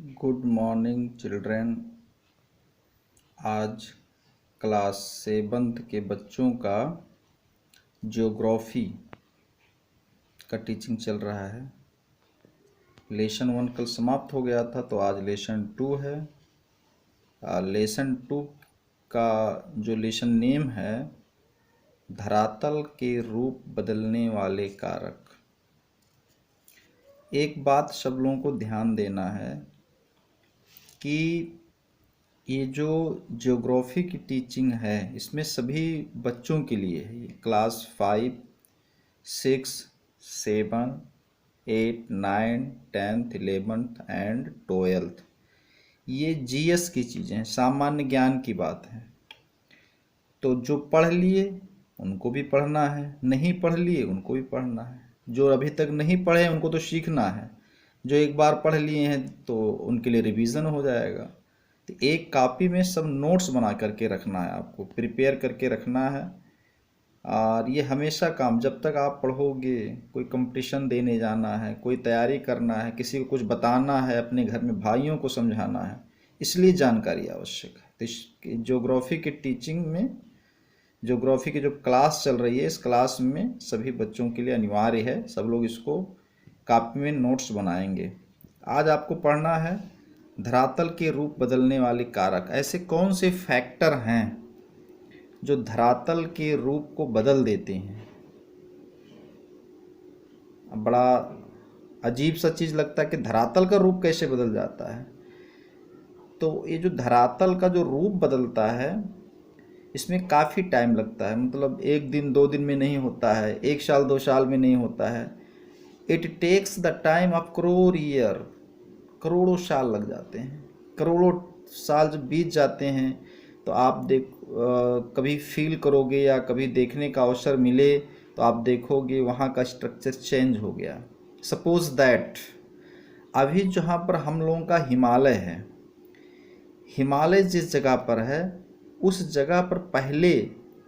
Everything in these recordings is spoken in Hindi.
Good morning children. आज क्लास 7th के बच्चों का ज्योग्राफी का टीचिंग चल रहा है। लेसन 1 कल समाप्त हो गया था, तो आज लेसन 2 है। लेसन 2 का जो लेसन नेम है, धरातल के रूप बदलने वाले कारक। एक बात सब लोगों को ध्यान देना है कि ये जो ज्योग्राफी की टीचिंग है, इसमें सभी बच्चों के लिए है। ये class 5, 6, 7, 8, 9, 10th, 11th and 12th। ये जीएस की चीज़ें हैं, सामान्य ज्ञान की बात है। तो जो पढ़ लिए उनको भी पढ़ना है, नहीं पढ़ लिए उनको भी पढ़ना है। जो अभी तक नहीं पढ़े उनको तो सीखना है, जो एक बार पढ़ लिए हैं तो उनके लिए रिवीजन हो जाएगा। तो एक कॉपी में सब नोट्स बना करके रखना है, आपको प्रिपेयर करके रखना है। और ये हमेशा काम, जब तक आप पढ़ोगे, कोई कंपटीशन देने जाना है, कोई तैयारी करना है, किसी को कुछ बताना है, अपने घर में भाइयों को समझाना है, इसलिए जानकारी आवश्यक है। तो इस ज्योग्राफी की टीचिंग में, ज्योग्राफी की जो क्लास चल रही है, इस क्लास में सभी बच्चों के लिए अनिवार्य है, सब लोग इसको कॉपी में नोट्स बनाएंगे। आज आपको पढ़ना है धरातल के रूप बदलने वाले कारक। ऐसे कौन से फैक्टर हैं जो धरातल के रूप को बदल देते हैं। अब बड़ा अजीब सा चीज़ लगता है कि धरातल का रूप कैसे बदल जाता है। तो ये जो धरातल का जो रूप बदलता है, इसमें काफ़ी टाइम लगता है। मतलब 1 दिन 2 दिन में नहीं होता है, 1 साल 2 साल में नहीं होता है। It takes the time of crore year. करोड़ों साल लग जाते हैं। करोड़ों साल जब बीत जाते हैं तो आप कभी फील करोगे या कभी देखने का अवसर मिले तो आप देखोगे वहाँ का स्ट्रक्चर चेंज हो गया। सपोज दैट अभी जहाँ पर हम लोगों का हिमालय है, हिमालय जिस जगह पर है उस जगह पर पहले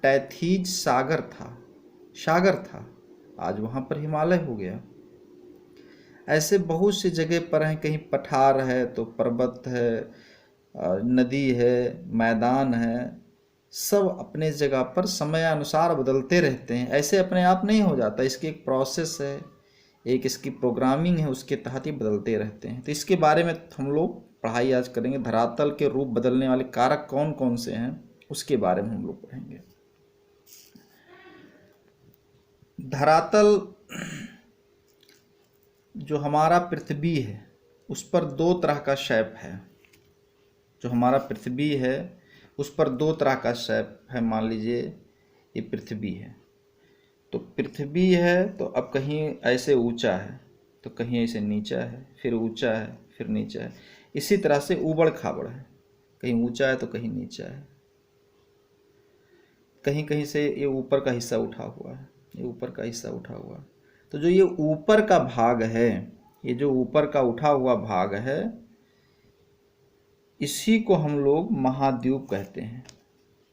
टैथीज सागर था, आज वहाँ पर हिमालय हो गया। ऐसे बहुत सी जगह पर हैं, कहीं पठार है तो पर्वत है, नदी है, मैदान है। सब अपने जगह पर समयानुसार बदलते रहते हैं। ऐसे अपने आप नहीं हो जाता, इसकी एक प्रोसेस है, एक इसकी प्रोग्रामिंग है, उसके तहत ही बदलते रहते हैं। तो इसके बारे में हम लोग पढ़ाई आज करेंगे। धरातल के रूप बदलने वाले कारक कौन कौन से हैं, उसके बारे में हम लोग पढ़ेंगे। धरातल जो हमारा पृथ्वी है उस पर 2 तरह का शेप है। जो हमारा पृथ्वी है उस पर 2 तरह का शेप है। मान लीजिए ये पृथ्वी है, तो पृथ्वी है तो अब कहीं ऐसे ऊंचा है तो कहीं ऐसे नीचा है, फिर ऊंचा है फिर नीचा है। इसी तरह से ऊबड़ खाबड़ है, कहीं ऊंचा है तो कहीं नीचा है, कहीं कहीं से ये ऊपर का हिस्सा उठा हुआ है, ये ऊपर का हिस्सा उठा हुआ है। तो जो ये ऊपर का भाग है, ये जो ऊपर का उठा हुआ भाग है, इसी को हम लोग महाद्वीप कहते हैं।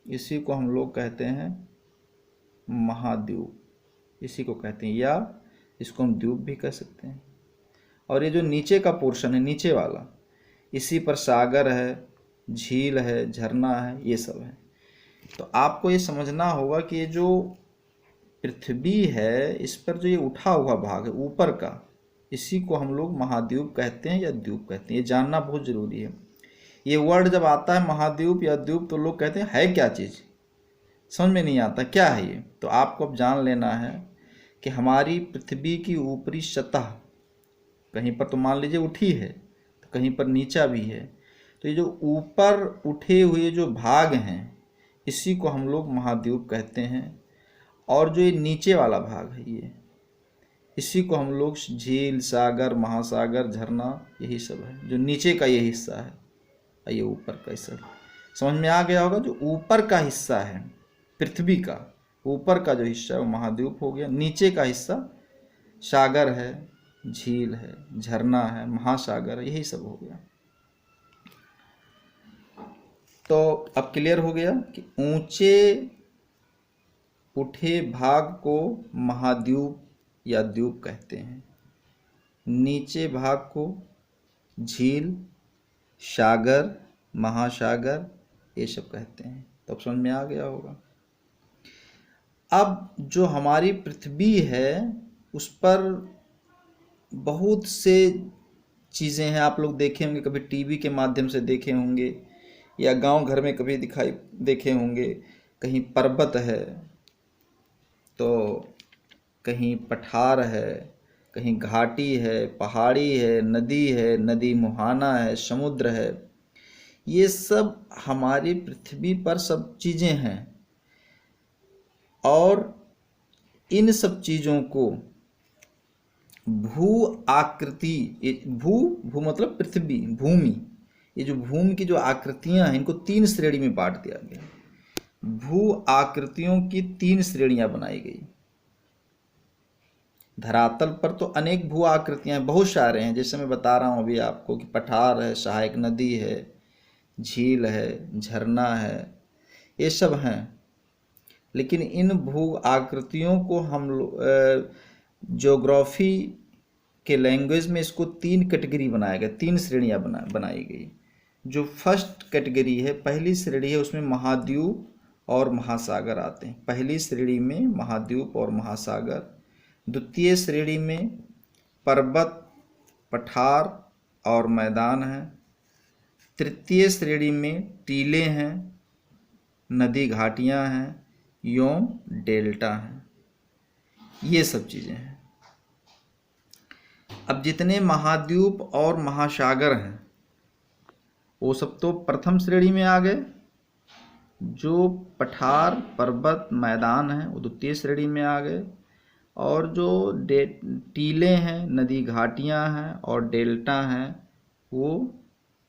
इसी को हम लोग कहते हैं महाद्वीप, इसी को कहते हैं, या इसको हम द्वीप भी कह सकते हैं। और ये जो नीचे का पोर्शन है, नीचे वाला, इसी पर सागर है, झील है, झरना है, ये सब है। तो आपको ये समझना होगा कि ये जो पृथ्वी है इस पर जो ये उठा हुआ भाग है ऊपर का, इसी को हम लोग महाद्वीप कहते हैं या द्वीप कहते हैं। ये जानना बहुत ज़रूरी है। ये वर्ड जब आता है महाद्वीप या द्वीप तो लोग कहते हैं है क्या चीज़, समझ में नहीं आता क्या है ये। तो आपको अब जान लेना है कि हमारी पृथ्वी की ऊपरी सतह कहीं पर तो मान लीजिए उठी है तो कहीं पर नीचा भी है। तो ये जो ऊपर उठे हुए जो भाग हैं इसी को हम लोग महाद्वीप कहते हैं। और जो ये नीचे वाला भाग है ये, इसी को हम लोग झील, सागर, महासागर, झरना, यही सब है। जो नीचे का ये हिस्सा है, ये ऊपर का हिस्सा। समझ में आ गया होगा। जो ऊपर का हिस्सा है पृथ्वी का, ऊपर का जो हिस्सा है वो महाद्वीप हो गया। नीचे का हिस्सा सागर है, झील है, झरना है, महासागर है, यही सब हो गया। तो अब क्लियर हो गया कि ऊंचे उठे भाग को महाद्वीप या द्वीप कहते हैं, नीचे भाग को झील सागर, महासागर, ये सब कहते हैं। तो अब समझ में आ गया होगा। अब जो हमारी पृथ्वी है उस पर बहुत से चीज़ें हैं। आप लोग देखे होंगे, कभी टीवी के माध्यम से देखे होंगे या गांव घर में कभी दिखाई देखे होंगे। कहीं पर्वत है तो कहीं पठार है, कहीं घाटी है, पहाड़ी है, नदी मुहाना है, समुद्र है। ये सब हमारी पृथ्वी पर सब चीज़ें हैं और इन सब चीज़ों को भू आकृति, भू मतलब पृथ्वी, भूमि, ये जो भूमि की जो आकृतियां हैं इनको 3 श्रेणी में बांट दिया गया। भू आकृतियों की 3 श्रेणियां बनाई गई। धरातल पर तो अनेक भू आकृतियां हैं, बहुत सारे हैं। जैसे मैं बता रहा हूं अभी आपको कि पठार है, सहायक नदी है, झील है, झरना है, ये सब हैं। लेकिन इन भू आकृतियों को हम ज्योग्राफी के लैंग्वेज में इसको 3 कैटेगरी बनाया गया, 3 श्रेणियां बनाई गई। जो फर्स्ट कैटेगरी है, पहली श्रेणी है, उसमें महाद्वीप और महासागर आते हैं। पहली श्रेणी में महाद्वीप और महासागर। द्वितीय श्रेणी में पर्वत, पठार और मैदान हैं। तृतीय श्रेणी में टीले हैं, नदी घाटियां हैं, एवं डेल्टा हैं। ये सब चीज़ें हैं। अब जितने महाद्वीप और महासागर हैं वो सब तो प्रथम श्रेणी में आ गए। जो पठार, पर्वत, मैदान हैं वो द्वितीय श्रेणी में आ गए। और जो टीले हैं, नदी घाटियां हैं और डेल्टा हैं वो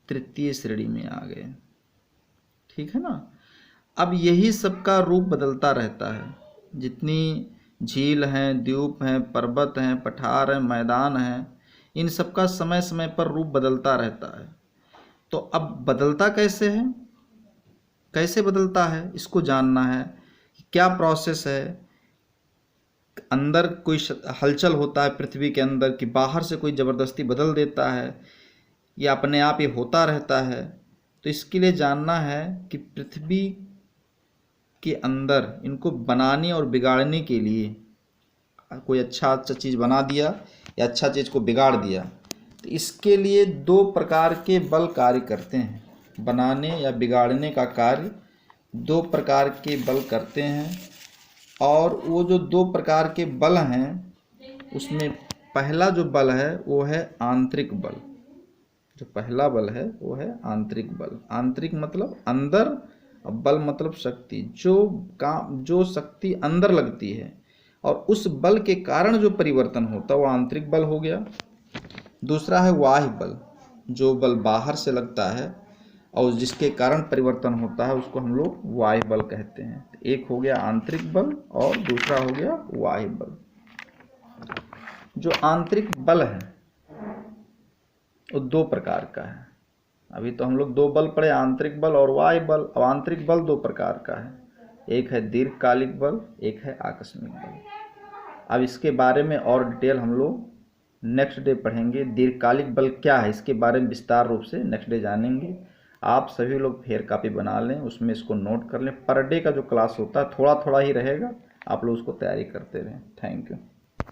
तृतीय श्रेणी में आ गए। ठीक है ना। अब यही सबका रूप बदलता रहता है। जितनी झील हैं, द्वीप हैं, पर्वत हैं, पठार हैं, मैदान हैं, इन सबका समय समय पर रूप बदलता रहता है। तो अब बदलता कैसे है, कैसे बदलता है, इसको जानना है। क्या प्रोसेस है, अंदर कोई हलचल होता है पृथ्वी के अंदर कि बाहर से कोई ज़बरदस्ती बदल देता है या अपने आप ये होता रहता है। तो इसके लिए जानना है कि पृथ्वी के अंदर इनको बनाने और बिगाड़ने के लिए कोई अच्छा चीज़ बना दिया या अच्छा चीज़ को बिगाड़ दिया, तो इसके लिए 2 प्रकार के बल कार्य करते हैं। बनाने या बिगाड़ने का कार्य 2 प्रकार के बल करते हैं। और वो जो 2 प्रकार के बल हैं उसमें पहला जो बल है वो है आंतरिक बल। जो पहला बल है वो है आंतरिक बल। आंतरिक मतलब अंदर, और बल मतलब शक्ति। जो शक्ति अंदर लगती है और उस बल के कारण जो परिवर्तन होता है वो आंतरिक बल हो गया। दूसरा है बाह्य बल, जो बल बाहर से लगता है और जिसके कारण परिवर्तन होता है उसको हम लोग बाह्य बल कहते हैं। एक हो गया आंतरिक बल और दूसरा हो गया बाह्य बल। जो आंतरिक बल है वो 2 प्रकार का है। अभी तो हम लोग 2 बल पढ़े, आंतरिक बल और बाह्य बल। अब आंतरिक बल 2 प्रकार का है, एक है दीर्घकालिक बल, एक है आकस्मिक बल। अब इसके बारे में और डिटेल हम लोग नेक्स्ट डे पढ़ेंगे। दीर्घकालिक बल क्या है इसके बारे में विस्तार रूप से नेक्स्ट डे जानेंगे। आप सभी लोग फेयर कॉपी बना लें, उसमें इसको नोट कर लें। पर डे का जो क्लास होता है थोड़ा थोड़ा ही रहेगा, आप लोग उसको तैयारी करते रहें। Thank you.